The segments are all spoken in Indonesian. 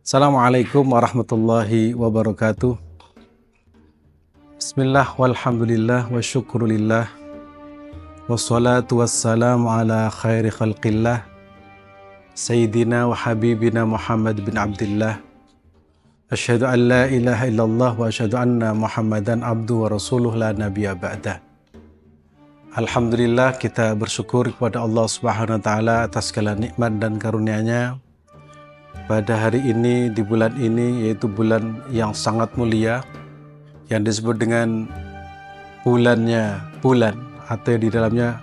Assalamualaikum warahmatullahi wabarakatuh. Bismillah walhamdulillah wa syukrulillah wassalatu wassalamu ala khairi khalqillah Sayyidina wa habibina Muhammad bin Abdullah. Asyhadu an la ilaha illallah wa asyhadu anna Muhammadan abdu wa rasuluh la nabiyya ba'dah. Alhamdulillah, kita bersyukur kepada Allah Subhanahu wa taala atas segala nikmat dan karunia-Nya pada hari ini, di bulan ini, yaitu bulan yang sangat mulia yang disebut dengan bulan atau di dalamnya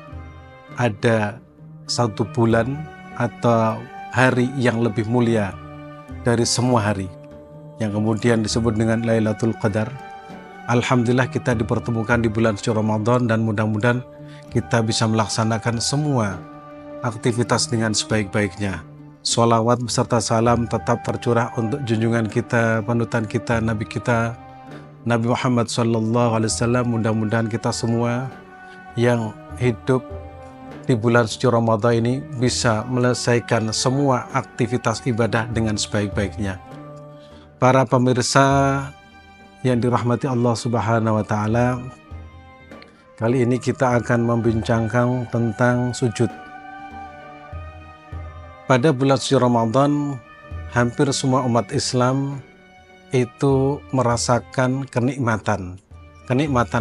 ada satu bulan atau hari yang lebih mulia dari semua hari yang kemudian disebut dengan Lailatul Qadar. Alhamdulillah, kita dipertemukan di bulan suci Ramadan dan mudah-mudahan kita bisa melaksanakan semua aktivitas dengan sebaik-baiknya. Sholawat beserta salam tetap tercurah untuk junjungan kita, panutan kita, Nabi kita, Nabi Muhammad SAW. Mudah-mudahan kita semua yang hidup di bulan suci Ramadan ini bisa menyelesaikan semua aktivitas ibadah dengan sebaik-baiknya. Para pemirsa yang dirahmati Allah Subhanahu wa taala, kali ini kita akan membincangkan tentang sujud. Pada bulan suci Ramadan, hampir semua umat Islam itu merasakan kenikmatan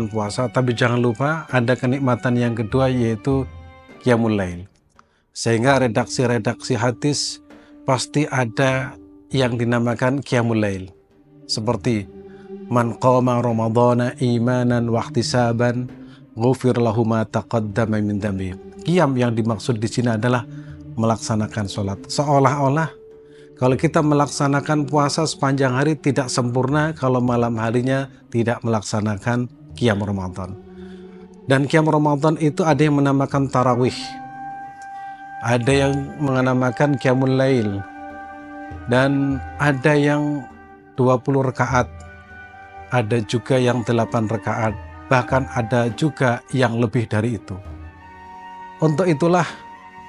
puasa, tapi jangan lupa ada kenikmatan yang kedua, yaitu Qiyamul Lail. Sehingga redaksi-redaksi hadis pasti ada yang dinamakan Qiyamul Lail. Seperti man qama ramadhana imanan wa ihtisaban ghufir lahu ma taqaddama min dhanbi. Qiyam yang dimaksud di sini adalah melaksanakan sholat. Seolah-olah kalau kita melaksanakan puasa sepanjang hari tidak sempurna kalau malam harinya tidak melaksanakan Qiyam Ramadan. Dan Qiyam Ramadan itu ada yang menamakan tarawih, ada yang menamakan Qiyamul Lail, dan ada yang 20 rakaat, ada juga yang 8 rakaat, bahkan ada juga yang lebih dari itu. Untuk itulah,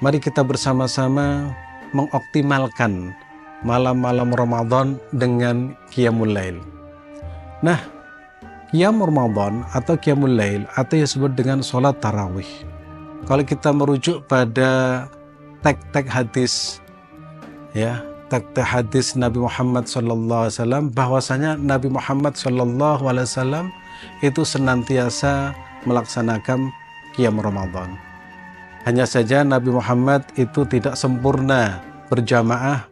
mari kita bersama-sama mengoptimalkan malam-malam Ramadan dengan Qiyamul Lail. Nah, Qiyam Ramadan atau Qiyamul Lail atau yang disebut dengan sholat tarawih, kalau kita merujuk pada teks-teks hadis, ya, teks-teks hadis Nabi Muhammad SAW, bahwasanya Nabi Muhammad SAW itu senantiasa melaksanakan Qiyam Ramadan. Hanya saja Nabi Muhammad itu tidak sempurna berjamaah,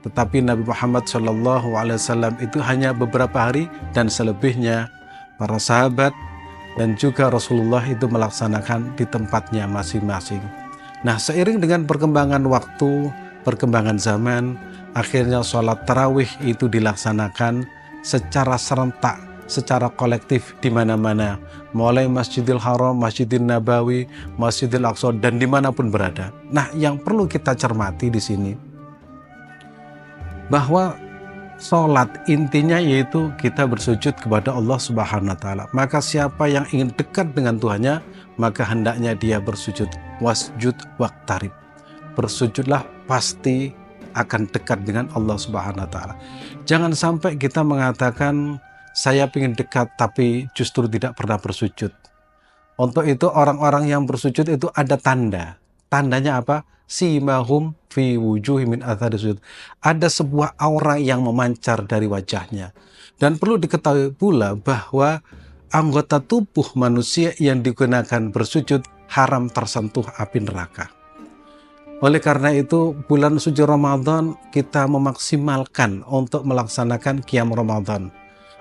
tetapi Nabi Muhammad SAW itu hanya beberapa hari, dan selebihnya para sahabat dan juga Rasulullah itu melaksanakan di tempatnya masing-masing. Nah, seiring dengan perkembangan waktu, perkembangan zaman, akhirnya sholat tarawih itu dilaksanakan secara serentak, secara kolektif di mana-mana, mulai Masjidil Haram, Masjidil Nabawi, Masjidil Aqsa, dan dimanapun berada. Nah, yang perlu kita cermati di sini, bahwa sholat intinya yaitu kita bersujud kepada Allah Subhanahu wa taala. Maka siapa yang ingin dekat dengan Tuhannya, maka hendaknya dia bersujud. Wasjud waqtarib. Bersujudlah, pasti akan dekat dengan Allah Subhanahu wa taala. Jangan sampai kita mengatakan saya ingin dekat tapi justru tidak pernah bersujud. Untuk itu orang-orang yang bersujud itu ada tanda. Tandanya apa? Simahum fi wujuhi min athari sujud. Ada sebuah aura yang memancar dari wajahnya. Dan perlu diketahui pula bahwa anggota tubuh manusia yang digunakan bersujud haram tersentuh api neraka. Oleh karena itu, bulan suci Ramadan kita memaksimalkan untuk melaksanakan Qiyam Ramadan.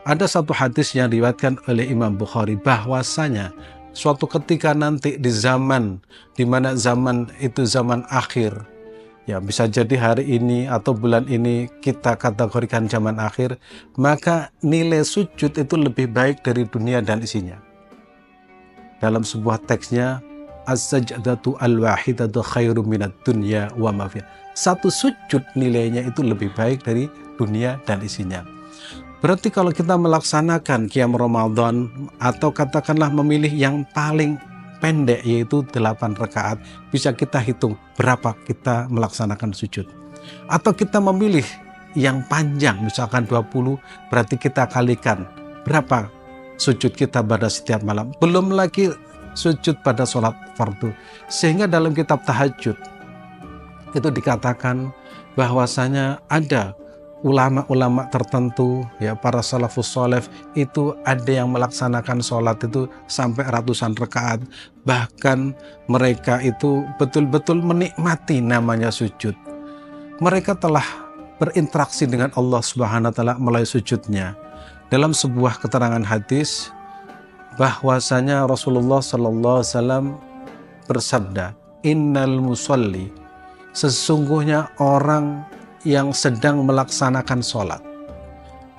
Ada satu hadis yang diriwayatkan oleh Imam Bukhari, bahwasanya suatu ketika nanti di zaman di mana zaman itu zaman akhir, ya bisa jadi hari ini atau bulan ini kita kategorikan zaman akhir, maka nilai sujud itu lebih baik dari dunia dan isinya. Dalam sebuah teksnya, as-sajdatu al-wahidatu khairum minad dunya wa ma fiha. Satu sujud nilainya itu lebih baik dari dunia dan isinya. Berarti kalau kita melaksanakan Qiyam Ramadan atau katakanlah memilih yang paling pendek yaitu 8 rakaat, bisa kita hitung berapa kita melaksanakan sujud. Atau kita memilih yang panjang, misalkan 20, berarti kita kalikan berapa sujud kita pada setiap malam. Belum lagi sujud pada sholat fardu. Sehingga dalam kitab tahajud itu dikatakan bahwasanya ada ulama-ulama tertentu, ya para salafus sholeh itu ada yang melaksanakan sholat itu sampai ratusan rakaat. Bahkan mereka itu betul-betul menikmati namanya sujud. Mereka telah berinteraksi dengan Allah Subhanahu wa taala melalui sujudnya. Dalam sebuah keterangan hadis bahwasanya Rasulullah sallallahu alaihi wasallam bersabda, "Innal musalli," sesungguhnya orang yang sedang melaksanakan sholat,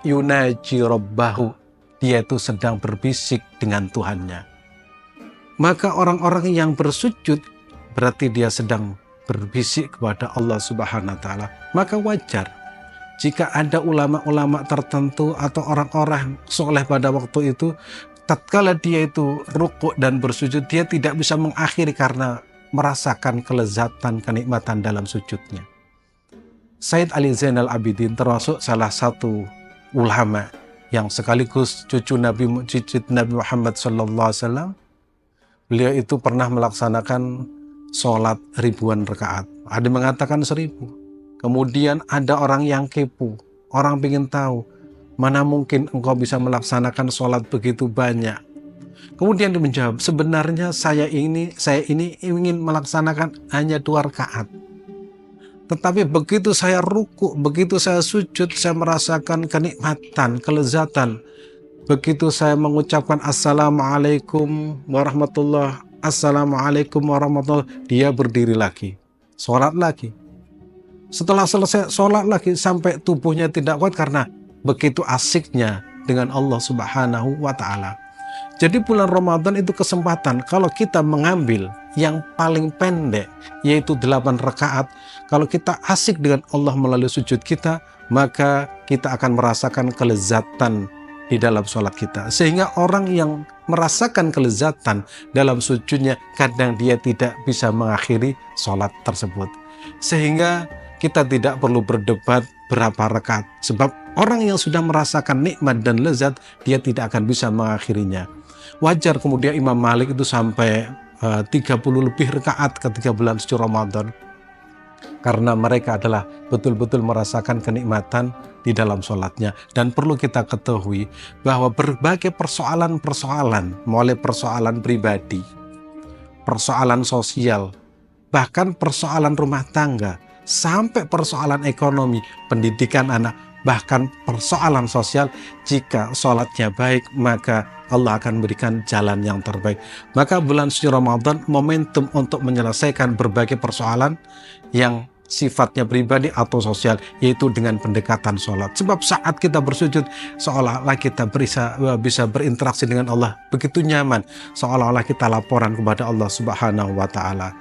yunaji rabbahu, dia itu sedang berbisik dengan Tuhannya. Maka orang-orang yang bersujud berarti dia sedang berbisik kepada Allah Subhanahu wa taala. Maka wajar jika ada ulama-ulama tertentu atau orang-orang soleh pada waktu itu, tatkala dia itu rukuk dan bersujud, dia tidak bisa mengakhiri karena merasakan kelezatan, kenikmatan dalam sujudnya. Sayyid Ali Zainal Abidin termasuk salah satu ulama yang sekaligus cucu Nabi Muhammad SAW. Beliau itu pernah melaksanakan sholat ribuan rakaat. Ada mengatakan 1000. Kemudian ada orang yang kepo, orang ingin tahu, mana mungkin engkau bisa melaksanakan sholat begitu banyak. Kemudian dia menjawab, sebenarnya saya ini ingin melaksanakan hanya 2 rakaat. Tetapi begitu saya ruku, begitu saya sujud, saya merasakan kenikmatan, kelezatan. Begitu saya mengucapkan Assalamualaikum warahmatullahi, Assalamualaikum warahmatullahi, dia berdiri lagi, sholat lagi. Setelah selesai sholat lagi sampai tubuhnya tidak kuat karena begitu asiknya dengan Allah Subhanahu wa taala. Jadi bulan Ramadan itu kesempatan kalau kita mengambil yang paling pendek, yaitu 8 rakaat. Kalau kita asik dengan Allah melalui sujud kita, maka kita akan merasakan kelezatan di dalam sholat kita. Sehingga orang yang merasakan kelezatan dalam sujudnya, kadang dia tidak bisa mengakhiri sholat tersebut. Sehingga kita tidak perlu berdebat berapa rakaat. Sebab orang yang sudah merasakan nikmat dan lezat, dia tidak akan bisa mengakhirinya. Wajar kemudian Imam Malik itu sampai 30 lebih rakaat ketika bulan suci Ramadan. Karena mereka adalah betul-betul merasakan kenikmatan di dalam sholatnya. Dan perlu kita ketahui bahwa berbagai persoalan-persoalan, mulai persoalan pribadi, persoalan sosial, bahkan persoalan rumah tangga, sampai persoalan ekonomi, pendidikan anak, bahkan persoalan sosial, jika sholatnya baik, maka Allah akan memberikan jalan yang terbaik. Maka bulan suci Ramadan momentum untuk menyelesaikan berbagai persoalan yang sifatnya pribadi atau sosial, yaitu dengan pendekatan sholat. Sebab saat kita bersujud, seolah-olah kita bisa berinteraksi dengan Allah begitu nyaman, seolah-olah kita laporan kepada Allah Subhanahu wa taala.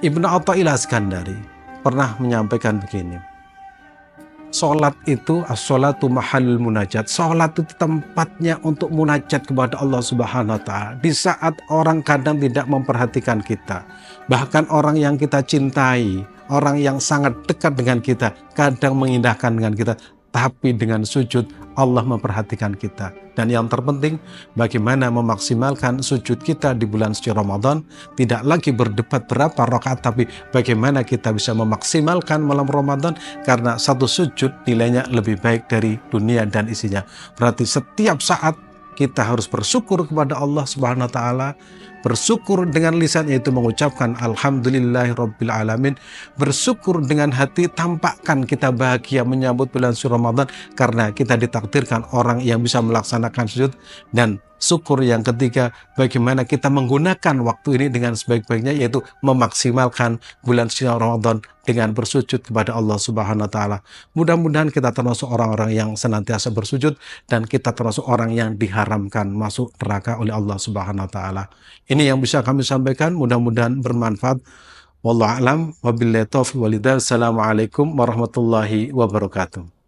Ibnu Athaillah Iskandari pernah menyampaikan begini, sholat itu as-sholatu mahallul munajat. Sholat itu tempatnya untuk munajat kepada Allah Subhanahu wa taala. Di saat orang kadang tidak memperhatikan kita, bahkan orang yang kita cintai, orang yang sangat dekat dengan kita, kadang mengindahkan dengan kita, tapi dengan sujud Allah memperhatikan kita. Dan yang terpenting, bagaimana memaksimalkan sujud kita di bulan suci Ramadan. Tidak lagi berdebat berapa rakaat, tapi bagaimana kita bisa memaksimalkan malam Ramadan, karena satu sujud nilainya lebih baik dari dunia dan isinya. Berarti setiap saat kita harus bersyukur kepada Allah Subhanahu wa taala. Bersyukur dengan lisan, yaitu mengucapkan Alhamdulillahirabbil alamin. Bersyukur dengan hati, tampakkan kita bahagia menyambut bulan suci Ramadan karena kita ditakdirkan orang yang bisa melaksanakan sujud. Dan syukur yang ketiga, bagaimana kita menggunakan waktu ini dengan sebaik-baiknya, yaitu memaksimalkan bulan suci Ramadan dengan bersujud kepada Allah Subhanahu wa taala. Mudah-mudahan kita termasuk orang-orang yang senantiasa bersujud, dan kita termasuk orang yang diharamkan masuk neraka oleh Allah Subhanahu wa taala. Ini yang bisa kami sampaikan, mudah-mudahan bermanfaat. Wallahu a'lam, wabillahi taufiq walhidayah. Assalamualaikum warahmatullahi wabarakatuh.